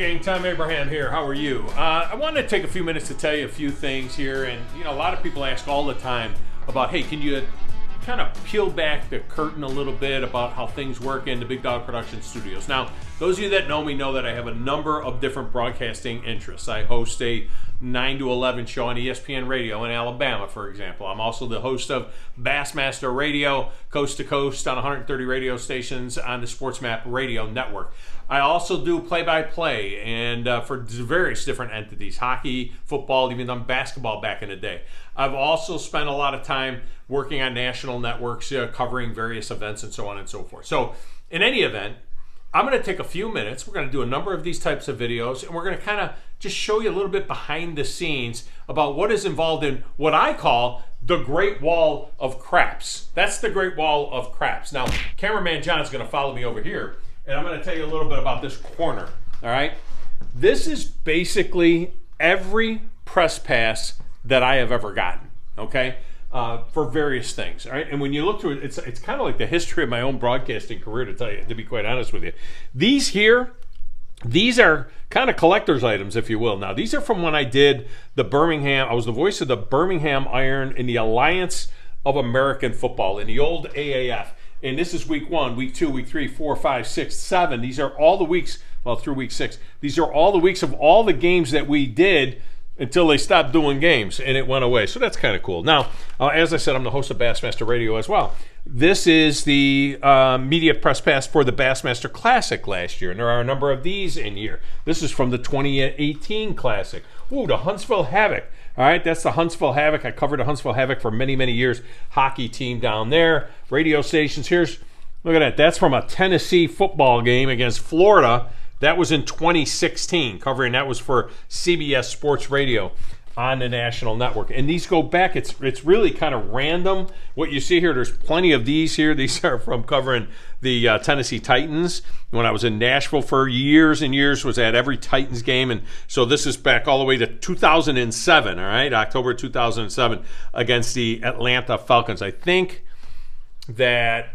Gang, Thom Abraham here. How are you? I wanted to take a few minutes to tell you a few things here. And, a lot of people ask all the time about, hey, can you kind of peel back the curtain a little bit about how things work in the Big Dog Production Studios? Now, those of you that know me know that I have a number of different broadcasting interests. I host a 9 to 11 show on ESPN Radio in Alabama, for example. I'm also the host of Bassmaster Radio, coast to coast on 130 radio stations on the SportsMap Radio Network. I also do play-by-play and for various different entities, hockey, football, even done basketball back in the day. I've also spent a lot of time working on national networks, covering various events and so on and so forth. So in any event, I'm going to take a few minutes. We're going to do a number of these types of videos, and we're going to kind of just show you a little bit behind the scenes about what is involved in what I call the Great Wall of Craps. That's the Great Wall of Craps. Now, cameraman John is going to follow me over here, and I'm going to tell you a little bit about this corner, all right? This is basically every press pass that I have ever gotten, okay, for various things, all right? And when you look through it, it's kind of like the history of my own broadcasting career, to tell you, to be quite honest with you. These here, these are kind of collector's items, if you will. Now, these are from when I did the Birmingham. I was the voice of the Birmingham Iron in the Alliance of American Football in the old AAF. And this is week 1, week 2, week 3, 4, 5, 6, 7. These are all the weeks, well, through week 6. These are all the weeks of all the games that we did until they stopped doing games and it went away. So that's kind of cool. Now, as I said, I'm the host of Bassmaster Radio as well. This is the media press pass for the Bassmaster Classic last year, and there are a number of these in here. This is from the 2018 Classic. Ooh, the Huntsville Havoc. All right, that's the Huntsville Havoc. I covered the Huntsville Havoc for many, many years. Hockey team down there. Radio stations. Look at that. That's from a Tennessee football game against Florida. That was in 2016, covering that was for CBS Sports Radio on the national network. And these go back, it's really kind of random. What you see here, there's plenty of these here. These are from covering the Tennessee Titans. When I was in Nashville for years and years, was at every Titans game. And so this is back all the way to 2007, all right, October 2007, against the Atlanta Falcons. I think that...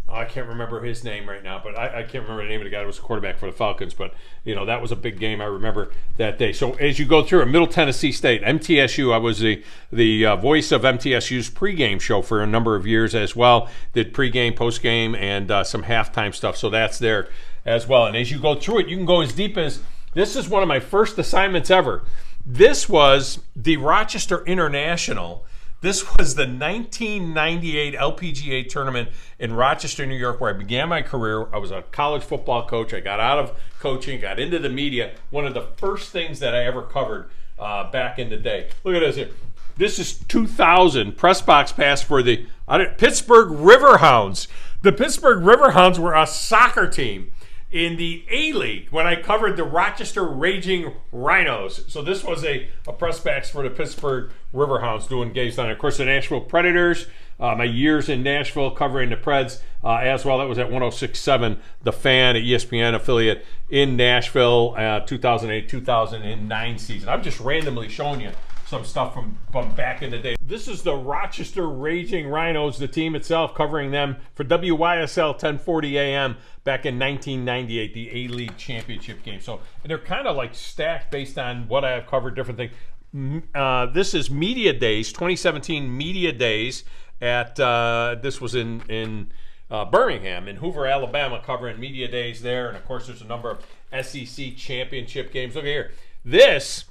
I can't remember his name right now, but I can't remember the name of the guy that was a quarterback for the Falcons. But, that was a big game. I remember that day. So as you go through it, Middle Tennessee State, MTSU, I was the voice of MTSU's pregame show for a number of years as well. Did pregame, postgame, and some halftime stuff. So that's there as well. And as you go through it, you can go as deep as, this is one of my first assignments ever. This was the Rochester International. This was the 1998 LPGA tournament in Rochester, New York, where I began my career. I was a college football coach. I got out of coaching, got into the media. One of the first things that I ever covered back in the day. Look at this here. This is 2000 press box pass for the Pittsburgh Riverhounds. The Pittsburgh Riverhounds were a soccer team in the A-League when I covered the Rochester Raging Rhinos. So this was a press box for the Pittsburgh Riverhounds doing games down there. Of course, the Nashville Predators, my years in Nashville covering the Preds as well. That was at 106.7, The Fan, at ESPN affiliate in Nashville, 2008-2009 season. I'm just randomly showing you some stuff from back in the day. This is the Rochester Raging Rhinos, the team itself, covering them for WYSL 1040 AM back in 1998, the A-League Championship game. So they're kind of like stacked based on what I have covered, different things. This is Media Days, 2017 Media Days at, this was in Birmingham, in Hoover, Alabama, covering Media Days there. And of course, there's a number of SEC Championship games. Look here. This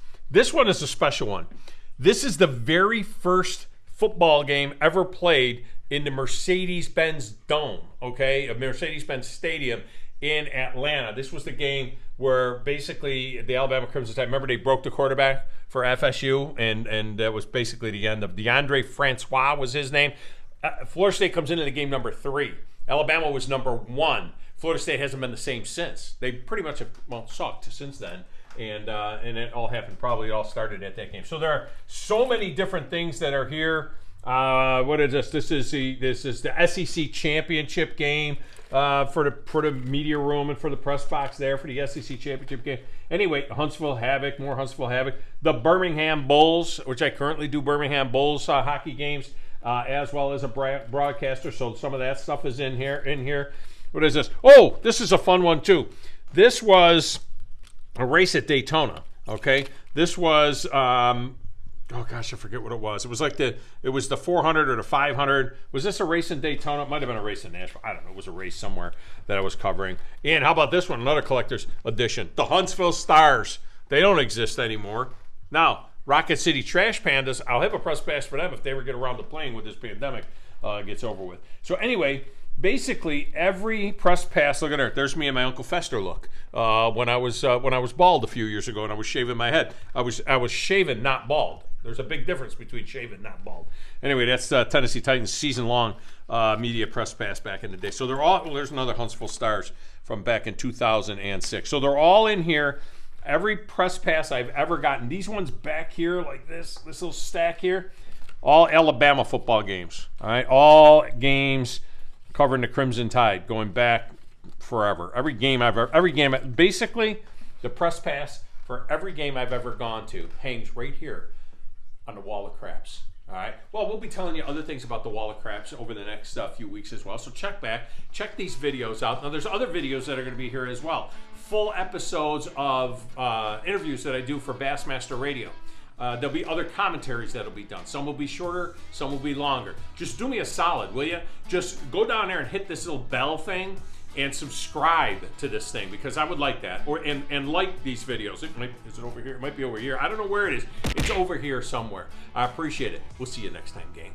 one is a special one. This is the very first football game ever played in the Mercedes-Benz Dome, okay? A Mercedes-Benz Stadium in Atlanta. This was the game where basically the Alabama Crimson Tide, remember they broke the quarterback for FSU, and that was basically the end of DeAndre Francois was his name. Florida State comes into the game number 3. Alabama was number 1. Florida State hasn't been the same since. They pretty much have, sucked since then. And it all happened, probably all started at that game. So there are so many different things that are here. What is this? This is the SEC championship game for the media room and for the press box there for the SEC championship game. Anyway, Huntsville Havoc, more Huntsville Havoc. The Birmingham Bulls, which I currently do Birmingham Bulls hockey games as well as a broadcaster. So some of that stuff is in here. What is this? Oh, this is a fun one too. This was a race at Daytona. Okay, this was oh gosh, I forget what it was. It was like the 400 or the 500. Was this a race in Daytona? It might have been a race in Nashville. I don't know. It was a race somewhere that I was covering. And how about this one? Another collector's edition. The Huntsville Stars. They don't exist anymore. Now, Rocket City Trash Pandas, I'll have a press pass for them if they ever get around to playing when this pandemic gets over with. So anyway, basically every press pass, look at there. There's me and my Uncle Fester look. When I was bald a few years ago and I was shaving my head. I was shaven, not bald. There's a big difference between shaven and not bald. Anyway, that's Tennessee Titans season-long media press pass back in the day. So they're all, well, there's another Huntsville Stars from back in 2006. So they're all in here. Every press pass I've ever gotten, these ones back here like this little stack here, all Alabama football games. All right, all games covering the Crimson Tide, going back forever. Basically, the press pass for every game I've ever gone to hangs right here on the Wall of Craps. All right. Well, we'll be telling you other things about the Wall of Craps over the next few weeks as well. So check these videos out. Now, there's other videos that are going to be here as well. Full episodes of interviews that I do for Bassmaster Radio. There'll be other commentaries that'll be done. Some will be shorter, some will be longer. Just do me a solid, will you? Just go down there and hit this little bell thing and subscribe to this thing, because I would like that. And like these videos. Is it over here? It might be over here. I don't know where it is. It's over here somewhere. I appreciate it. We'll see you next time, gang.